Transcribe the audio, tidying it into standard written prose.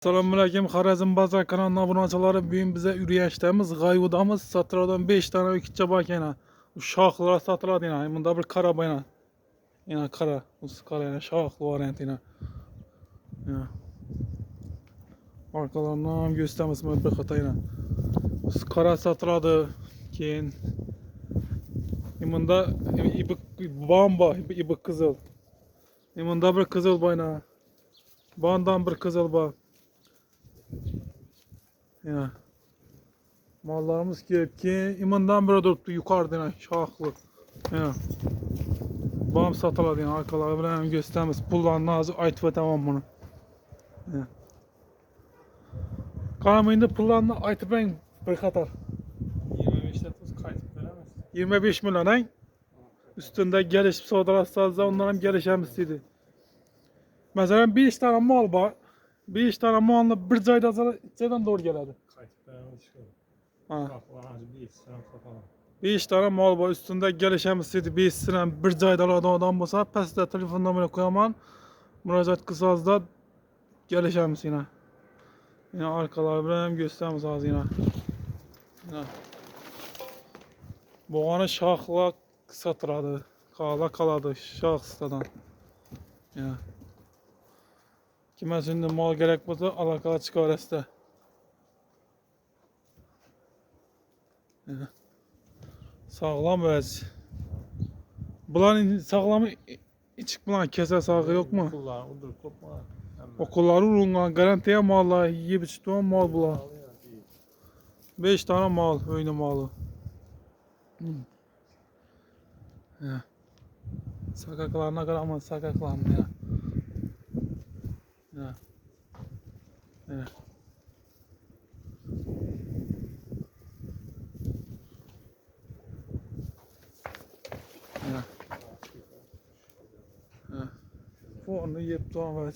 Selamünaleyküm. Xorazm Bazar kanalının abunəçiləri, bugün bizə ürəyəşdəmiz, qayvudamız, satıradan 5 tane ökütçə bak yana. Uşaqlara satıradı yana. Bunda bir karaba yana. Yana kara, kara yana, şaxlı variantı yana. Yana. Arkalarından göstərməsin bir xata yana. Kara satıradı. Keyin. Bunda bamba, ibik kızıl. Bunda bir kızıl bayna. Bandan bir kızıl ba. Ya. Mallarımız gelip ki imandan biri duruptu yukarıda yani şahlı. Ya. Bam satıladı yani arkaları bilen göstermez. Pulların nazı ait ve tamam bunu. Ya. Karamında pullarına ait ben bir katar. 25 litre kayıt veremez. 25 milyon he? Üstünde gelişip sodalarsa onların gelişemizsiydi. Mesela 5 tane mal var. 5 tane malla bir caydan doğru geledi. Kayıt veremez çıkıyor. Ha. Bak hacı bir istem satalım. 5 tane mal var üstünde gelişemizsiydi. 5 sene bir cayda adam olsa pes de telefondan böyle koyamam. Müracaat kısazda gelişemiz yine. Yine arkaları bilen gösterimiz az yine. Yine. Boğanı şahla satıradı. Kaladı şah sıtadan. Yine. Kime şimdi mal gerek olsa alakalı çıkar este. Yine. Sağlam öz. Bulan sağlamı içik bulan kese sağı yok mu? Kullar udur kopma. Okulları urungan garantiye malla yiyip içtiğim mal bulan. 5 tane mal, öyle malı. Ya. Sakaklarına kadar ama sakaklarına ya. Ya. Ya. Ya. Ya. Bu onu yiyip doğan var.